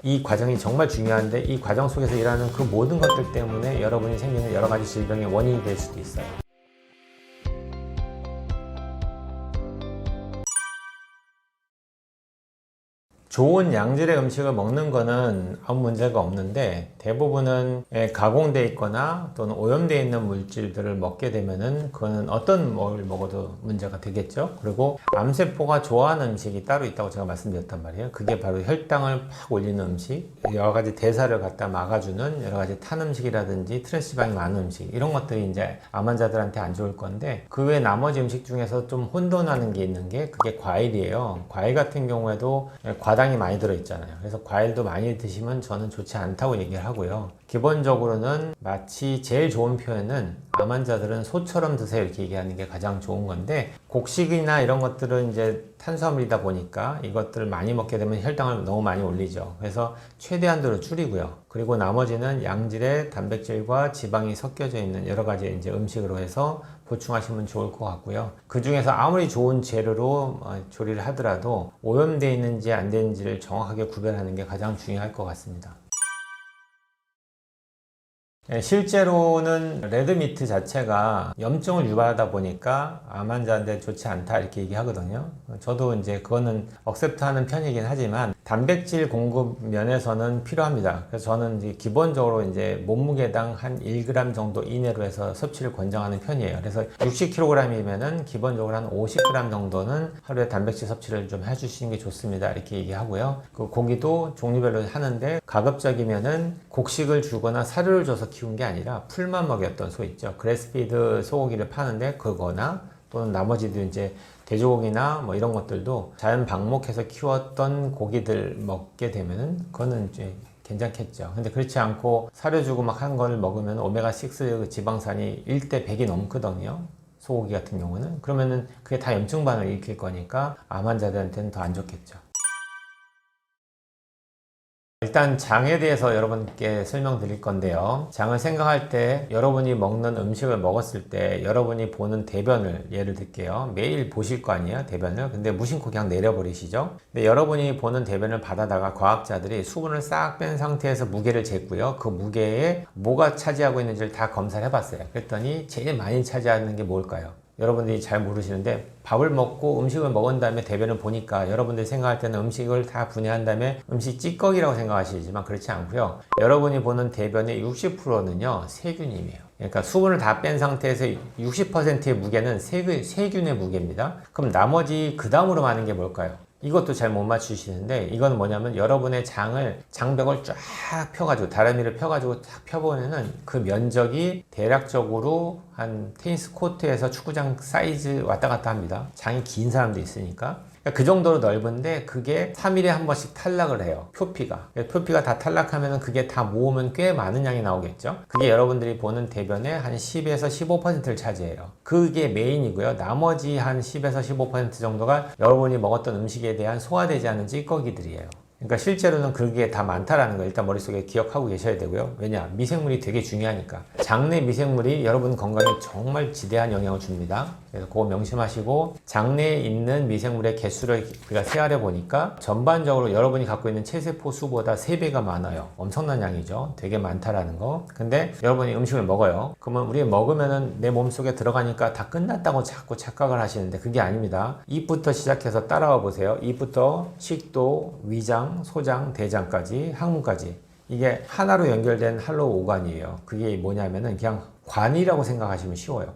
이 과정이 정말 중요한데 이 과정 속에서 일하는 그 모든 것들 때문에 여러분이 생기는 여러 가지 질병의 원인이 될 수도 있어요. 좋은 양질의 음식을 먹는 거는 아무 문제가 없는데 대부분은 가공되어 있거나 또는 오염되어 있는 물질들을 먹게 되면은 그거는 어떤 뭘 먹어도 문제가 되겠죠. 그리고 암세포가 좋아하는 음식이 따로 있다고 제가 말씀드렸단 말이에요. 그게 바로 혈당을 팍 올리는 음식, 여러 가지 대사를 갖다 막아주는 여러 가지 탄 음식이라든지 트랜스지방이 많은 음식, 이런 것들이 이제 암 환자들한테 안 좋을 건데, 그 외 나머지 음식 중에서 좀 혼돈하는 게 있는 게 그게 과일이에요. 과일 같은 경우에도 과당이 많이 들어있잖아요. 그래서 과일도 많이 드시면 저는 좋지 않다고 얘기를 하고요. 기본적으로는 마치 제일 좋은 표현은 암 환자들은 소처럼 드세요 이렇게 얘기하는 게 가장 좋은 건데, 곡식이나 이런 것들은 이제 탄수화물이다 보니까 이것들을 많이 먹게 되면 혈당을 너무 많이 올리죠. 그래서 최대한도로 줄이고요. 그리고 나머지는 양질의 단백질과 지방이 섞여져 있는 여러 가지 이제 음식으로 해서 보충하시면 좋을 것 같고요. 그 중에서 아무리 좋은 재료로 조리를 하더라도 오염되어 있는지 안 되는지를 정확하게 구별하는 게 가장 중요할 것 같습니다. 실제로는 레드미트 자체가 염증을 유발하다 보니까 암 환자한테 좋지 않다 이렇게 얘기하거든요. 저도 이제 그거는 억셉트하는 편이긴 하지만 단백질 공급 면에서는 필요합니다. 그래서 저는 이제 기본적으로 이제 몸무게당 한 1g 정도 이내로 해서 섭취를 권장하는 편이에요. 그래서 60kg이면은 기본적으로 한 50g 정도는 하루에 단백질 섭취를 좀 해주시는 게 좋습니다. 이렇게 얘기하고요. 그 고기도 종류별로 하는데 가급적이면은 곡식을 주거나 사료를 줘서 키운 게 아니라 풀만 먹였던 소 있죠. 그래스피드 소고기를 파는데 그거나 또는 나머지도 이제 돼지고기나 뭐 이런 것들도 자연 방목해서 키웠던 고기들 먹게 되면은 그거는 이제 괜찮겠죠. 근데 그렇지 않고 사료 주고 막 한 걸 먹으면 오메가6 지방산이 1대 100이 넘거든요. 소고기 같은 경우는. 그러면은 그게 다 염증 반응을 일으킬 거니까 암 환자들한테는 더 안 좋겠죠. 일단 장에 대해서 여러분께 설명드릴 건데요. 장을 생각할 때 여러분이 먹는 음식을 먹었을 때 여러분이 보는 대변을 예를 들게요. 매일 보실 거 아니에요, 대변을. 근데 무심코 그냥 내려버리시죠. 근데 여러분이 보는 대변을 받아다가 과학자들이 수분을 싹 뺀 상태에서 무게를 쟀고요. 그 무게에 뭐가 차지하고 있는지를 다 검사를 해봤어요. 그랬더니 제일 많이 차지하는 게 뭘까요? 여러분들이 잘 모르시는데, 밥을 먹고 음식을 먹은 다음에 대변을 보니까 여러분들이 생각할 때는 음식을 다 분해한 다음에 음식 찌꺼기라고 생각하시지만 그렇지 않고요. 여러분이 보는 대변의 60%는요 세균이에요. 그러니까 수분을 다 뺀 상태에서 60%의 무게는 세균의 무게입니다. 그럼 나머지 그 다음으로 많은 게 뭘까요? 이것도 잘 못 맞추시는데, 이건 뭐냐면 여러분의 장벽을 쫙 펴가지고, 다리미를 펴가지고 쫙 펴보면은 그 면적이 대략적으로 한 테니스 코트에서 축구장 사이즈 왔다 갔다 합니다. 장이 긴 사람도 있으니까. 그 정도로 넓은데 그게 3일에 한 번씩 탈락을 해요. 표피가 다 탈락하면 그게 다 모으면 꽤 많은 양이 나오겠죠. 그게 여러분들이 보는 대변의 한 10에서 15%를 차지해요. 그게 메인이고요. 나머지 한 10에서 15% 정도가 여러분이 먹었던 음식에 대한 소화되지 않은 찌꺼기들이에요. 그러니까 실제로는 그게 다 많다라는 거 일단 머릿속에 기억하고 계셔야 되고요. 왜냐? 미생물이 되게 중요하니까. 장내 미생물이 여러분 건강에 정말 지대한 영향을 줍니다. 그래서 그거 명심하시고, 장내에 있는 미생물의 개수를 우리가 세하려 보니까 전반적으로 여러분이 갖고 있는 체세포 수보다 3배가 많아요. 엄청난 양이죠. 되게 많다라는 거. 근데 여러분이 음식을 먹어요. 그러면 우리 먹으면은 내 몸속에 들어가니까 다 끝났다고 자꾸 착각을 하시는데 그게 아닙니다. 입부터 시작해서 따라와 보세요. 입부터 식도, 위장, 소장, 대장까지, 항문까지. 이게 하나로 연결된 할로우 오관이에요. 그게 뭐냐면은 그냥 관이라고 생각하시면 쉬워요.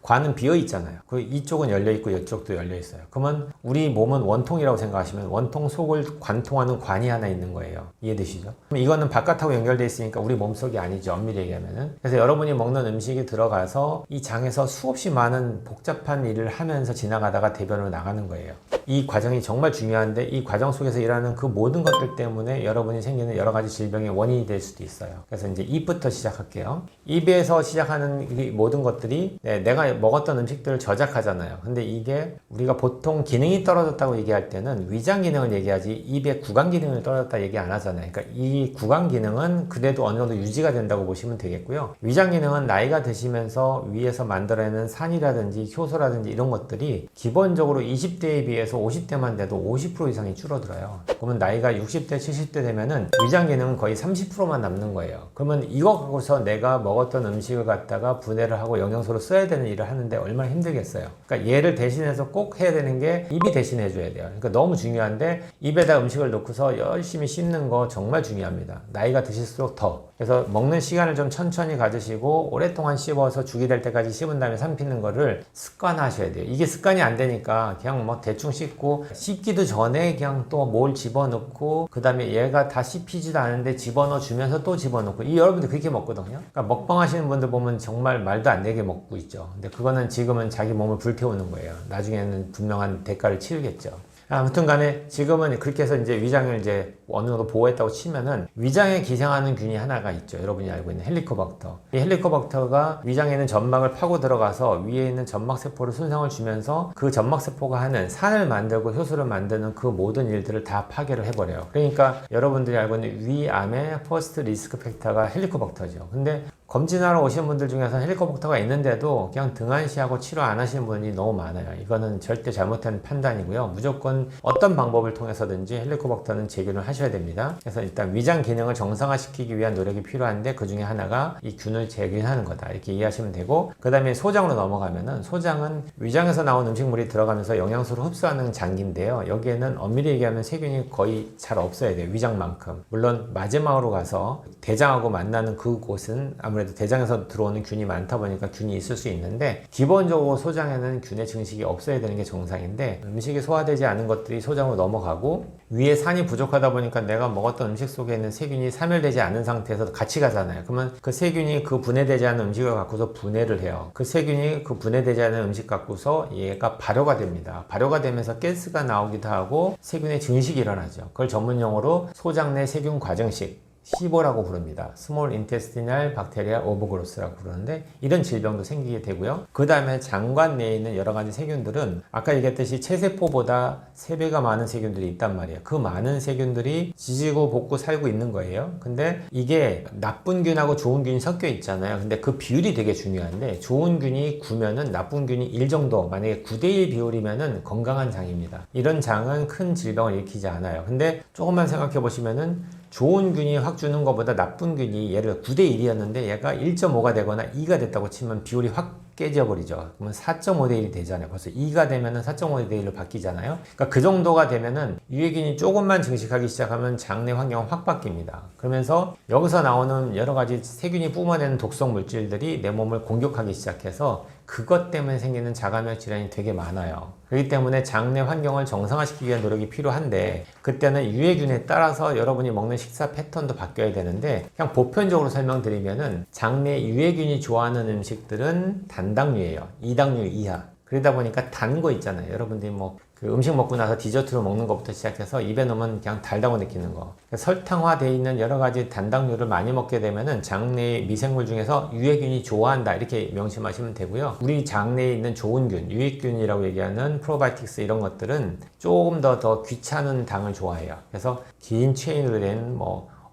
관은 비어 있잖아요. 그 이쪽은 열려 있고 이쪽도 열려 있어요. 그러면 우리 몸은 원통이라고 생각하시면 원통 속을 관통하는 관이 하나 있는 거예요. 이해되시죠? 그럼 이거는 바깥하고 연결되어 있으니까 우리 몸속이 아니죠. 엄밀히 얘기하면은. 그래서 여러분이 먹는 음식이 들어가서 이 장에서 수없이 많은 복잡한 일을 하면서 지나가다가 대변으로 나가는 거예요. 이 과정이 정말 중요한데 이 과정 속에서 일하는 그 모든 것들 때문에 여러분이 생기는 여러 가지 질병의 원인이 될 수도 있어요. 그래서 이제 입부터 시작할게요. 입에서 시작하는 이 모든 것들이 내가 먹었던 음식들을 저작하잖아요. 근데 이게 우리가 보통 기능이 떨어졌다고 얘기할 때는 위장 기능을 얘기하지 입의 구강 기능을 떨어졌다 얘기 안 하잖아요. 그러니까 이 구강 기능은 그래도 어느 정도 유지가 된다고 보시면 되겠고요. 위장 기능은 나이가 드시면서 위에서 만들어내는 산이라든지 효소라든지 이런 것들이 기본적으로 20대에 비해서 50대만 돼도 50% 이상이 줄어들어요. 그러면 나이가 60대, 70대 되면은 위장 기능은 거의 30%만 남는 거예요. 그러면 이거 갖고서 내가 먹었던 음식을 갖다가 분해를 하고 영양소로 써야 되는 일을 하는데 얼마나 힘들겠어요. 그러니까 얘를 대신해서 꼭 해야 되는 게 입이 대신해 줘야 돼요. 그러니까 너무 중요한데 입에다 음식을 넣고서 열심히 씹는 거 정말 중요합니다. 나이가 드실수록 더. 그래서 먹는 시간을 좀 천천히 가지시고 오랫동안 씹어서 죽이 될 때까지 씹은 다음에 삼키는 거를 습관하셔야 돼요. 이게 습관이 안 되니까 그냥 뭐 대충 씹고 씹기도 전에 그냥 또 뭘 집어넣고 그 다음에 얘가 다 씹히지도 않은데 집어넣어 주면서 또 집어넣고 이 여러분들 그렇게 먹거든요. 그러니까 먹방 하시는 분들 보면 정말 말도 안 되게 먹고 있죠. 근데 그거는 지금은 자기 몸을 불태우는 거예요. 나중에는 분명한 대가를 치르겠죠. 아무튼 간에 지금은 그렇게 해서 이제 위장을 이제 어느 정도 보호했다고 치면은 위장에 기생하는 균이 하나가 있죠. 여러분이 알고 있는 헬리코박터. 이 헬리코박터가 위장에 있는 점막을 파고 들어가서 위에 있는 점막세포를 손상을 주면서 그 점막세포가 하는 산을 만들고 효소를 만드는 그 모든 일들을 다 파괴를 해버려요. 그러니까 여러분들이 알고 있는 위암의 퍼스트 리스크 팩터가 헬리코박터죠. 근데 검진하러 오시는 분들 중에서 헬리코박터가 있는데도 그냥 등한시하고 치료 안 하시는 분이 너무 많아요. 이거는 절대 잘못된 판단이고요. 무조건 어떤 방법을 통해서든지 헬리코박터는 제거를 하셔야 됩니다. 그래서 일단 위장 기능을 정상화시키기 위한 노력이 필요한데 그 중에 하나가 이 균을 제거하는 거다. 이렇게 이해하시면 되고 그 다음에 소장으로 넘어가면은 소장은 위장에서 나온 음식물이 들어가면서 영양소를 흡수하는 장기인데요. 여기에는 엄밀히 얘기하면 세균이 거의 잘 없어야 돼요. 위장만큼. 물론 마지막으로 가서 대장하고 만나는 그곳은 아무래도 대장에서 들어오는 균이 많다 보니까 균이 있을 수 있는데 기본적으로 소장에는 균의 증식이 없어야 되는 게 정상인데 음식이 소화되지 않은 것들이 소장으로 넘어가고 위에 산이 부족하다 보니까 내가 먹었던 음식 속에 있는 세균이 사멸되지 않은 상태에서 같이 가잖아요. 그러면 그 세균이 그 분해되지 않은 음식을 갖고서 분해를 해요. 그 세균이 그 분해되지 않은 음식 갖고서 얘가 발효가 됩니다. 발효가 되면서 가스가 나오기도 하고 세균의 증식이 일어나죠. 그걸 전문용어로 소장 내 세균 과정식 시보라고 부릅니다. 스몰 인테스티널 박테리아 오버그로스라고 부르는데 이런 질병도 생기게 되고요. 그 다음에 장관 내에 있는 여러 가지 세균들은 아까 얘기했듯이 체세포보다 3배가 많은 세균들이 있단 말이에요. 그 많은 세균들이 지지고 볶고 살고 있는 거예요. 근데 이게 나쁜 균하고 좋은 균이 섞여 있잖아요. 근데 그 비율이 되게 중요한데 좋은 균이 9면은 나쁜 균이 1 정도, 만약에 9대1 비율이면은 건강한 장입니다. 이런 장은 큰 질병을 일으키지 않아요. 근데 조금만 생각해 보시면은 좋은 균이 확 주는 것보다 나쁜 균이 예를 들어 9대1이었는데 얘가 1.5가 되거나 2가 됐다고 치면 비율이 확 깨져버리죠. 그러면 4.5대1이 되잖아요. 벌써 2가 되면은 4.5대1로 바뀌잖아요. 그러니까 그 정도가 되면은 유해균이 조금만 증식하기 시작하면 장내 환경은 확 바뀝니다. 그러면서 여기서 나오는 여러 가지 세균이 뿜어내는 독성 물질들이 내 몸을 공격하기 시작해서 그것 때문에 생기는 자가면 질환이 되게 많아요. 그렇기 때문에 장내 환경을 정상화시키기 위한 노력이 필요한데 그때는 유해균에 따라서 여러분이 먹는 식사 패턴도 바뀌어야 되는데 그냥 보편적으로 설명드리면은 장내 유해균이 좋아하는 음식들은 단당류예요. 2당류 이하. 그러다 보니까 단 거 있잖아요. 여러분들이 뭐 그 음식 먹고 나서 디저트로 먹는 것부터 시작해서 입에 넣으면 그냥 달다고 느끼는 거. 설탕화되어 있는 여러 가지 단당류를 많이 먹게 되면은 장내의 미생물 중에서 유해균이 좋아한다 이렇게 명심하시면 되고요. 우리 장내에 있는 좋은 균, 유익균이라고 얘기하는 프로바이오틱스 이런 것들은 조금 더 귀찮은 당을 좋아해요. 그래서 긴 체인으로 된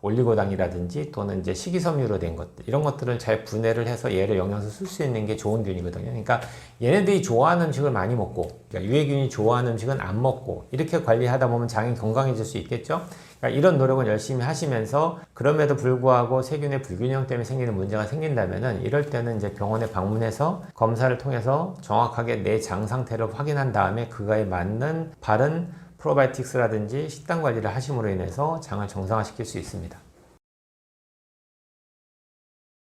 올리고당이라든지 또는 이제 식이섬유로 된 것들 이런 것들을 잘 분해를 해서 얘를 영양소 쓸 수 있는 게 좋은 균이거든요. 그러니까 얘네들이 좋아하는 음식을 많이 먹고 그러니까 유해균이 좋아하는 음식은 안 먹고 이렇게 관리하다 보면 장이 건강해질 수 있겠죠. 그러니까 이런 노력을 열심히 하시면서 그럼에도 불구하고 세균의 불균형 때문에 생기는 문제가 생긴다면은 이럴 때는 이제 병원에 방문해서 검사를 통해서 정확하게 내 장 상태를 확인한 다음에 그거에 맞는 바른 프로바이오틱스라든지 식단 관리를 하심으로 인해서 장을 정상화시킬 수 있습니다.